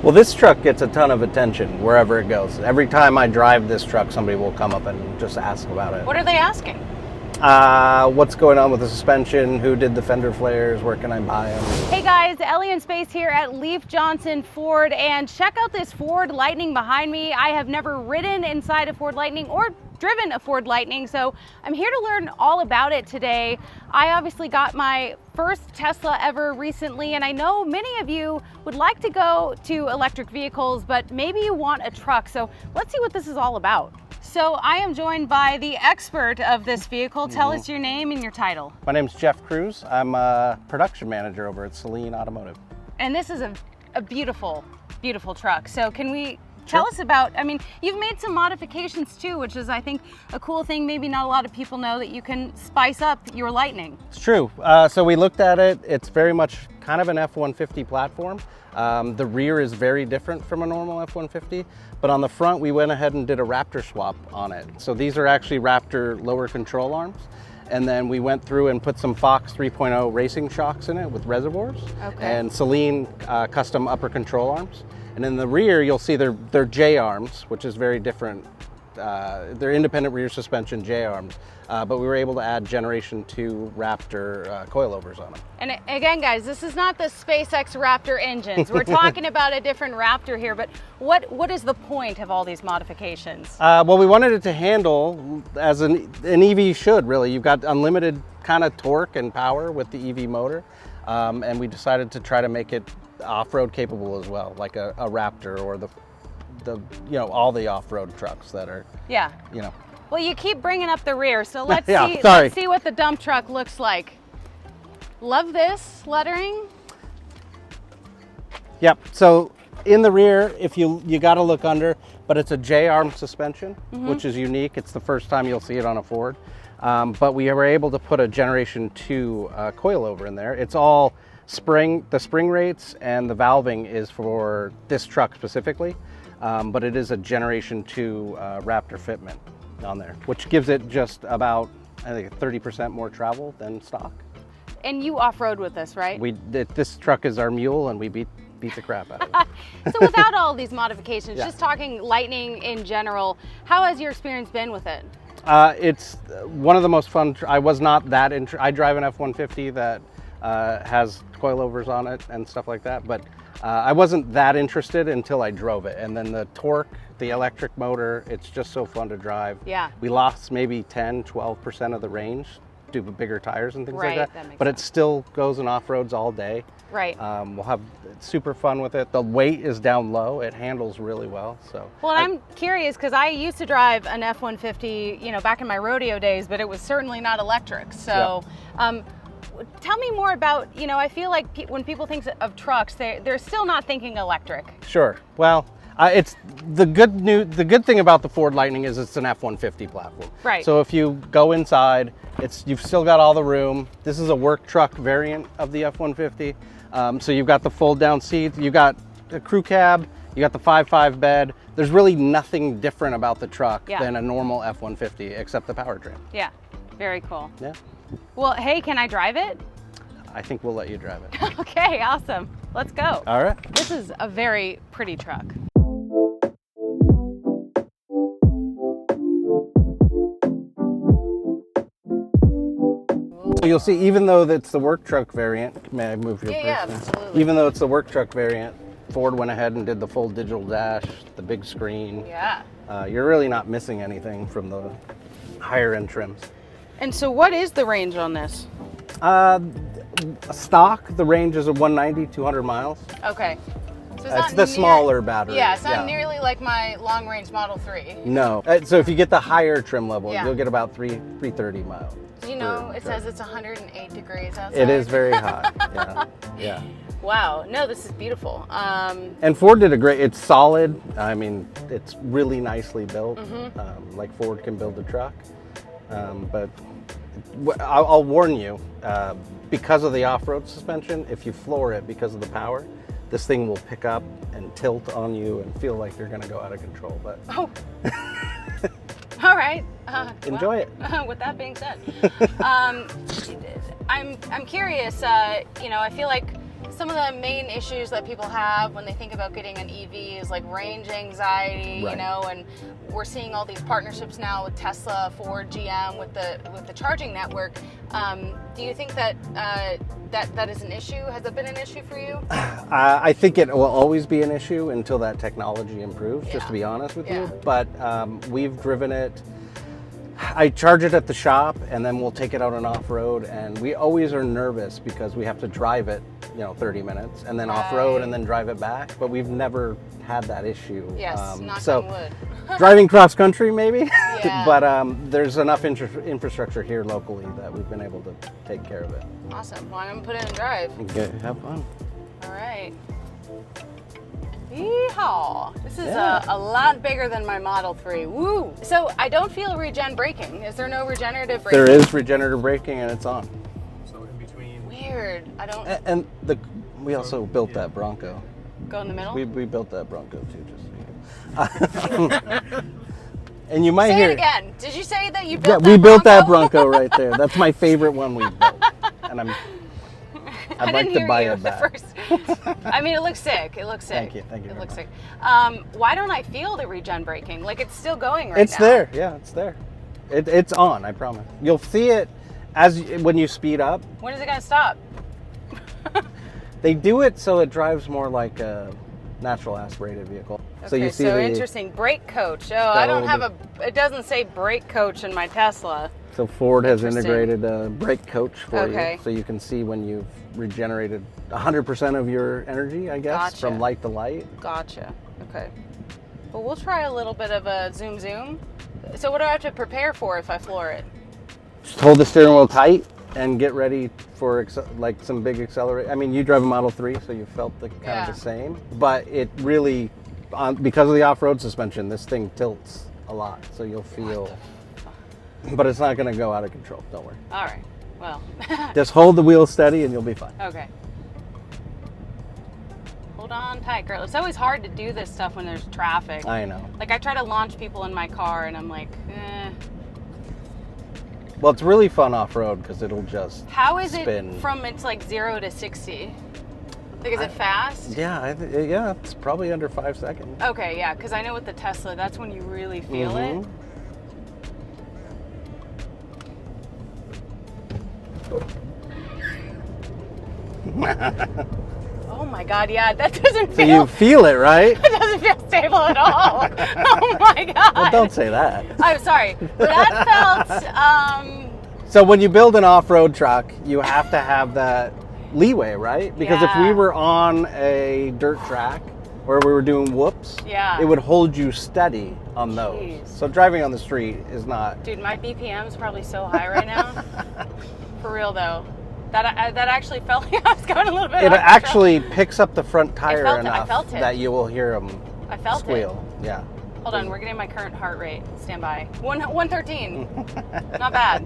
Well, this truck gets a ton of attention wherever it goes. Every time I drive this truck, somebody will come up and just ask about it. What are they asking? What's going on with the suspension? Who did the fender flares? Where can I buy them? Hey guys, Ellie in space here at Leif Johnson Ford, and check out this Ford Lightning behind me. I have never ridden inside a Ford Lightning or driven a Ford Lightning, so I'm here to learn all about it today. I obviously got my first Tesla ever recently, and I know many of you would like to go to electric vehicles, but maybe you want a truck. So let's see what this is all about. So I am joined by the expert of this vehicle. Tell us your name and your title. My name's Jeff Cruz. I'm a production manager over at Saleen Automotive. And this is a beautiful, beautiful truck. So can we tell us about, I mean, you've made some modifications too, which is, I think, a cool thing. Maybe not a lot of people know that you can spice up your Lightning. It's true. So we looked at it. It's very much kind of an F-150 platform. The rear is very different from a normal F-150, but on the front we went ahead and did a Raptor swap on it. So these are actually Raptor lower control arms. And then we went through and put some Fox 3.0 racing shocks in it with reservoirs, and Saleen custom upper control arms. And in the rear, you'll see they're J-arms, which is very different. They're independent rear suspension J-arms, but we were able to add Generation 2 Raptor coilovers on them. And again, guys, this is not the SpaceX Raptor engines. We're talking about a different Raptor here, but what is the point of all these modifications? Well, we wanted it to handle as an EV should, really. You've got unlimited kind of torque and power with the EV motor, and we decided to try to make it off-road capable as well, like a Raptor or the all the off-road trucks that are, Well, you keep bringing up the rear, so let's see what the dump truck looks like. Love this lettering. Yep. So in the rear, if you got to look under, but it's a J-arm suspension, which is unique. It's the first time you'll see it on a Ford. But we were able to put a Generation 2 coilover in there. It's all spring. The spring rates and the valving is for this truck specifically, but it is a Generation 2 Raptor fitment on there, which gives it just about, I think, 30% more travel than stock. And you off-road with this, right? This truck is our mule, and we beat the crap out of it. So without all these modifications, just talking Lightning in general, how has your experience been with it? It's one of the most fun. I was not that I drive an F-150 that has coilovers on it and stuff like that, but I wasn't that interested until I drove it. And then the torque, the electric motor, it's just so fun to drive. Yeah. We lost maybe 12% of the range due to bigger tires and things like that. But sense. It still goes and off-roads all day. Right. We'll have super fun with it. The weight is down low. It handles really well. So. Well, I'm curious because I used to drive an F-150, back in my rodeo days, but it was certainly not electric. So. Tell me more about, I feel like when people think of trucks, they're still not thinking electric. Sure. Well, it's the good thing about the Ford Lightning is it's an F-150 platform. Right. So if you go inside, you've still got all the room. This is a work truck variant of the F-150. So you've got the fold down seats, you got a crew cab, you got the 5.5 bed. There's really nothing different about the truck than a normal F-150 except the powertrain. Yeah. Very cool. Yeah. Well, hey, can I drive it? I think we'll let you drive it. Okay, awesome. Let's go. All right. This is a very pretty truck. So you'll see, even though it's the work truck variant, may I move your person? Yeah, absolutely. Even though it's the work truck variant, Ford went ahead and did the full digital dash, the big screen. Yeah. You're really not missing anything from the higher end trims. And so what is the range on this? Stock, the range is a 190, 200 miles. Okay. So it's the smaller battery. Yeah, it's not nearly like my long range Model 3. No. So if you get the higher trim level, you'll get about 330 miles. Do you know, it says it's 108 degrees outside. It is very hot. Yeah. Wow. No, this is beautiful. And Ford did it's solid. I mean, it's really nicely built, like Ford can build a truck. But I'll warn you, because of the off-road suspension, if you floor it because of the power, this thing will pick up and tilt on you and feel like you're going to go out of control. But all right. Enjoy it. With that being said, I'm curious. I feel like some of the main issues that people have when they think about getting an EV is like range anxiety, Right. you know, and we're seeing all these partnerships now with Tesla, Ford, GM with the charging network. Do you think that that is an issue? Has it been an issue for you? I think it will always be an issue until that technology improves, just to be honest with you. But we've driven it. I charge it at the shop, and then we'll take it out on off-road, and we always are nervous because we have to drive it, 30 minutes, and then off-road, and then drive it back. But we've never had that issue. Yes, knock on wood. Driving cross-country, maybe, Yeah. but there's enough infrastructure here locally that we've been able to take care of it. Awesome. Well, I'm gonna put it in drive. Okay, have fun. All right. Yeehaw! This is a lot bigger than my Model 3. Woo! So I don't feel regen braking. Is there no regenerative braking? There is regenerative braking, and it's on. So in between. Weird. I don't And we also built that Bronco. go in the middle. We built that Bronco too, just so you know. And you might Say hear it again. Did you say that you Yeah, built we that built that Bronco? Bronco right there. That's my favorite one we've built, and I'd like to buy it back. I mean, it looks sick. It looks sick. Thank you. Thank you It very looks much. sick. Why don't I feel the regen braking? Like it's still going right It's now. there. Yeah, it's there. It's on. I promise. You'll see it when you speed up. When is it gonna stop? They do it so it drives more like a natural aspirated vehicle. So Okay, you see interesting. Brake coach. Oh, I don't have little it doesn't say brake coach in my Tesla. So Ford has Interesting. integrated a brake coach for Okay. you, so you can see when you've regenerated 100% of your energy, I guess, Gotcha. from light to light. Gotcha. Okay. Well, we'll try a little bit of a zoom. So what do I have to prepare for if I floor it? Just hold the steering wheel tight and get ready for like some big accelerate. I mean, you drive a Model 3, so you felt kind of the same. But it really, because of the off-road suspension, this thing tilts a lot, so you'll feel. But it's not going to go out of control. Don't worry. All right. Well. Just hold the wheel steady, and you'll be fine. Okay. Hold on tight, girl. It's always hard to do this stuff when there's traffic. I know. Like I try to launch people in my car, and I'm like, eh. Well, it's really fun off-road because it'll just How is spin. it from it's like 0 to 60? Like, is it fast? Yeah, yeah, it's probably under 5 seconds. Okay, yeah, because I know with the Tesla, that's when you really feel it. Oh my God, yeah, that doesn't So feel. you feel it, right? It doesn't feel stable at all. Oh my God. Well, don't say that. I'm sorry, but that felt. So when you build an off-road truck, you have to have that leeway, right? Because if we Yeah. were on a dirt track where we were doing whoops, Yeah. it would hold you steady on those. Jeez. So driving on the street is not. Dude, my BPM's probably so high right now. For real though, that actually felt like I was going a little bit. It out of actually picks up the front tire felt it. I enough felt it. that you will hear them I felt squeal. Yeah. Hold on, we're getting my current heart rate. Stand by. 113. Not bad.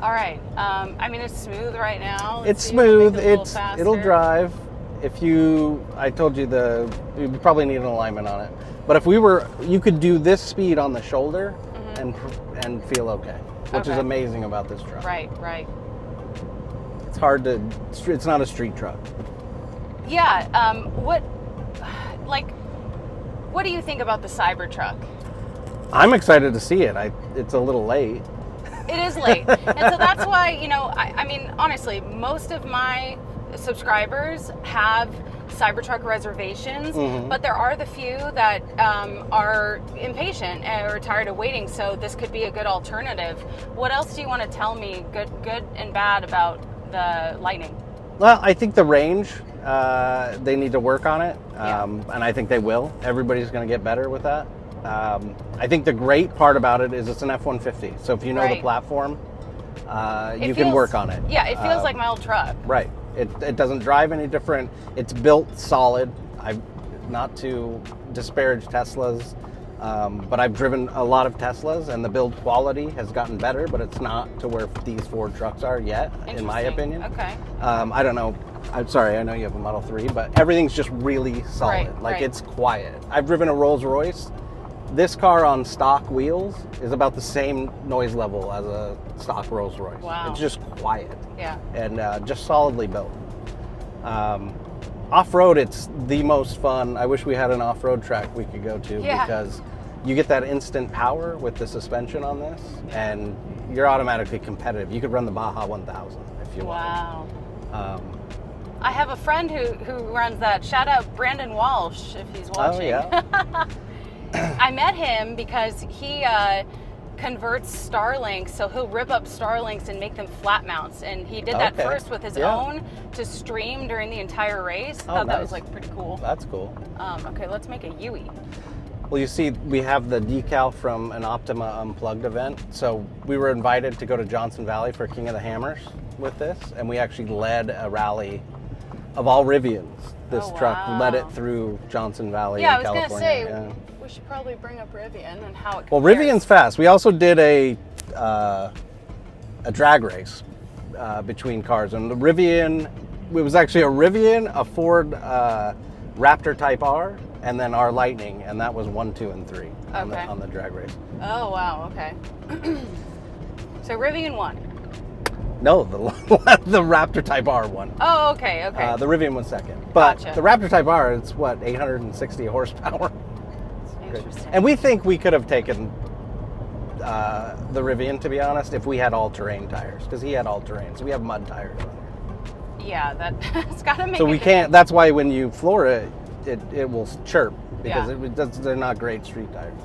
All right. I mean, it's smooth right now. Let's It's see if we can smooth. make it a little It'll faster. drive. If I told you you probably need an alignment on it. But if you could do this speed on the shoulder and feel okay, which is Okay. amazing about this truck. Right. It's not a street truck. Yeah. What do you think about the Cybertruck? I'm excited to see it. It's a little late. It is late. And so that's why, I mean, honestly, most of my subscribers have Cybertruck reservations, but there are the few that are impatient or tired of waiting, so this could be a good alternative. What else do you want to tell me, good and bad, about the Lightning? Well, I think the range, they need to work on it, Yeah. and I think they will. Everybody's going to get better with that. I think the great part about it is it's an F-150, so if you know the Right. platform, you can feels- work on it. Yeah, it feels like my old truck. Right. It doesn't drive any different. It's built solid. Not to disparage Teslas, but I've driven a lot of Teslas, and the build quality has gotten better, but it's not to where these Ford trucks are yet, in my Interesting. opinion. Okay. I don't know. I'm sorry, I know you have a Model 3, but everything's just really solid. Right. It's quiet. I've driven a Rolls Royce. This car on stock wheels is about the same noise level as a stock Rolls Royce. Wow. It's just quiet Yeah. and just solidly built. Off-road, it's the most fun. I wish we had an off-road track we could go to because you get that instant power with the suspension on this, and you're automatically competitive. You could run the Baja 1000 if you want. Wow. I have a friend who runs that. Shout out Brandon Walsh if he's watching. Oh, yeah. I met him because he converts Starlinks, so he'll rip up Starlinks and make them flat mounts, and he did that first with his own to stream during the entire race. I thought that was like pretty cool. That's cool. Okay, let's make a Yui. Well, you see, we have the decal from an Optima Unplugged event. So we were invited to go to Johnson Valley for King of the Hammers with this, and we actually led a rally of all Rivians. This truck led it through Johnson Valley in California. I was going to say, we should probably bring up Rivian and how it compares. Well, Rivian's fast. We also did a drag race between cars, and the Rivian, it was actually a Rivian, a Ford Raptor Type R, and then our Lightning, and that was 1, 2, and 3 on the drag race. Oh, wow, okay. So Rivian won. No, the Raptor Type R won. Oh, okay. The Rivian was second. But Gotcha. the Raptor Type R, it's what, 860 horsepower? Interesting. And we think we could have taken the Rivian, to be honest, if we had all-terrain tires, because he had all-terrain. So we have mud tires on here. Yeah, that's got to make So we can't, that's why when you floor it, it will chirp, because they're not great street tires.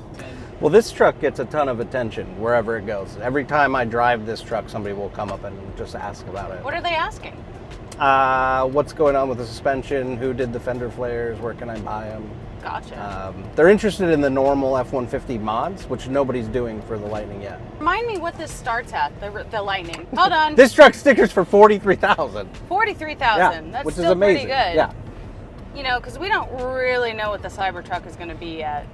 Well, this truck gets a ton of attention wherever it goes. Every time I drive this truck, somebody will come up and just ask about it. What are they asking? What's going on with the suspension? Who did the fender flares? Where can I buy them? Gotcha. They're interested in the normal F-150 mods, which nobody's doing for the Lightning yet. Remind me what this starts at, the Lightning. Hold on. This truck stickers for $43,000. $43,000. Yeah, That's which still is amazing. pretty good. Yeah. You know, because we don't really know what the Cybertruck is going to be yet.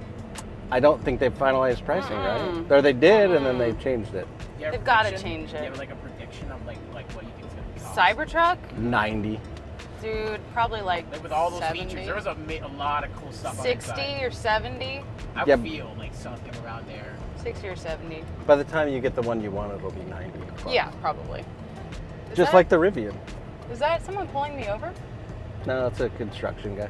I don't think they've finalized pricing, right? Or they did, and then they've changed it. They've got to change it. Do you have like a prediction of like what you think it's going to cost? Cybertruck? 90. Dude, probably like with all those 70. features, there was a lot of cool stuff 60 on the or 70? I Yep. feel like something around there. 60 or 70. By the time you get the one you want, it'll be 90. Yeah, probably. Just like the Rivian. Is that someone pulling me over? No, it's a construction guy.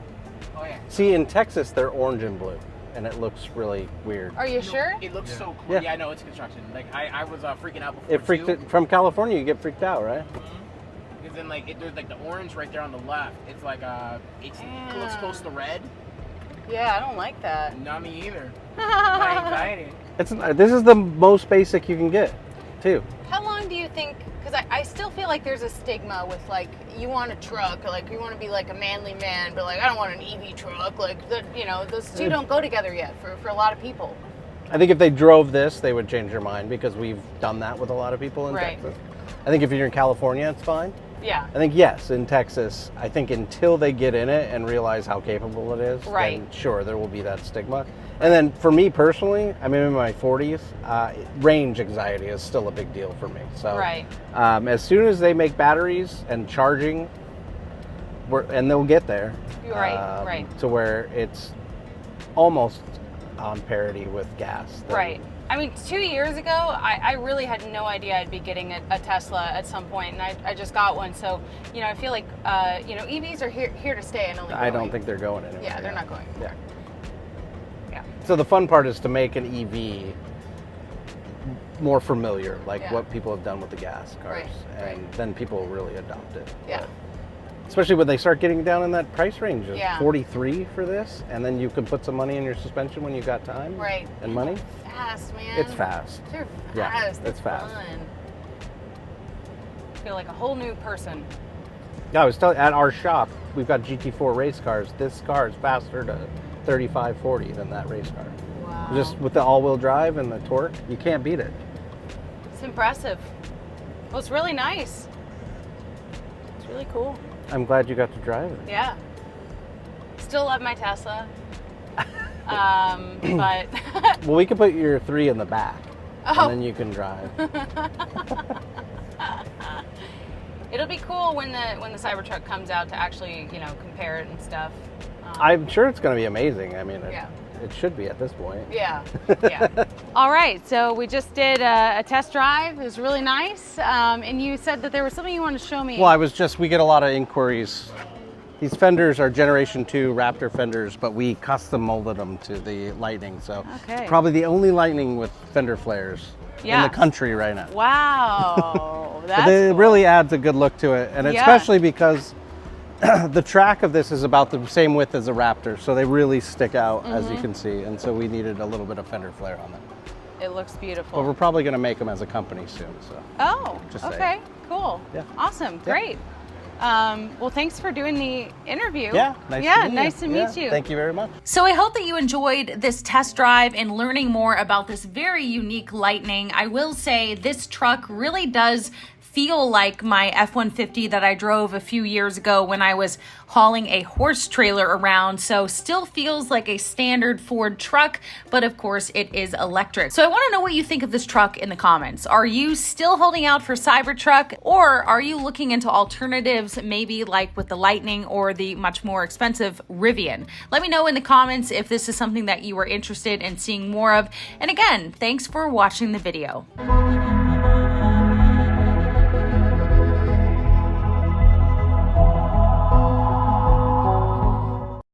Oh yeah. See, in Texas, they're orange and blue, and it looks really weird. Are you sure? It looks so cool. Yeah. Yeah, I know it's construction. Like I was freaking out before. It freaked too. it, from California, you get freaked out, right? Because then there's like the orange right there on the left. It's like it looks close to red. Yeah, I don't like that. Not me either. My anxiety. This is the most basic you can get, too. How long do you think, because I still feel like there's a stigma with like, you want a truck, or like you want to be like a manly man, but like I don't want an EV truck, like, those two don't go together yet for a lot of people. I think if they drove this, they would change their mind, because we've done that with a lot of people in Texas. I think if you're in California, it's fine. Yeah. I think, yes, in Texas, I think until they get in it and realize how capable it is, then sure, there will be that stigma. And then for me personally, I'm in my 40s, range anxiety is still a big deal for me. So as soon as they make batteries and charging, and they'll get there, to where it's almost on parity with gas. Right. I mean, 2 years ago, I really had no idea I'd be getting a Tesla at some point, and I just got one. So, I feel like, EVs are here to stay. I don't think they're going anywhere. Yeah, they're not going anywhere. Yeah. So the fun part is to make an EV more familiar, like what people have done with the gas cars, and then people really adopt it. Yeah. Especially when they start getting down in that price range of 43 for this, and then you can put some money in your suspension when you got time and money. Fast, man. It's fast. They're fast. Yeah, it's fast. fast. I feel like a whole new person. Yeah, I was telling at our shop, we've got GT4 race cars. This car is faster to 35, 40 than that race car. Wow. Just with the all-wheel drive and the torque, you can't beat it. It's impressive. Well, it's really nice. It's really cool. I'm glad you got to drive it. Yeah. Still love my Tesla. But well, we can put your 3 in the back, and then you can drive. It'll be cool when the Cybertruck comes out to actually, compare it and stuff. I'm sure it's going to be amazing. I mean, it should be at this point. Yeah, yeah. All right, so we just did a test drive. It was really nice. And you said that there was something you wanted to show me. Well, we get a lot of inquiries These fenders are Generation 2 Raptor fenders, but we custom molded them to the Lightning. So Okay. it's probably the only Lightning with fender flares in the country right now. Wow, But that's it cool. really adds a good look to it, and Yeah. especially because the track of this is about the same width as a Raptor, so they really stick out, as you can see. And so we needed a little bit of fender flare on them. It looks beautiful. But we're probably going to make them as a company soon. So. Oh, Just saying. okay, cool. Yeah. Awesome, Yeah. great. Well, thanks for doing the interview. Yeah, nice to meet you. Thank you very much. So I hope that you enjoyed this test drive and learning more about this very unique Lightning. I will say this truck really does feel like my F-150 that I drove a few years ago when I was hauling a horse trailer around. So still feels like a standard Ford truck, but of course it is electric. So I want to know what you think of this truck in the comments. Are you still holding out for Cybertruck, or are you looking into alternatives, maybe like with the Lightning or the much more expensive Rivian? Let me know in the comments if this is something that you are interested in seeing more of. And again, thanks for watching the video.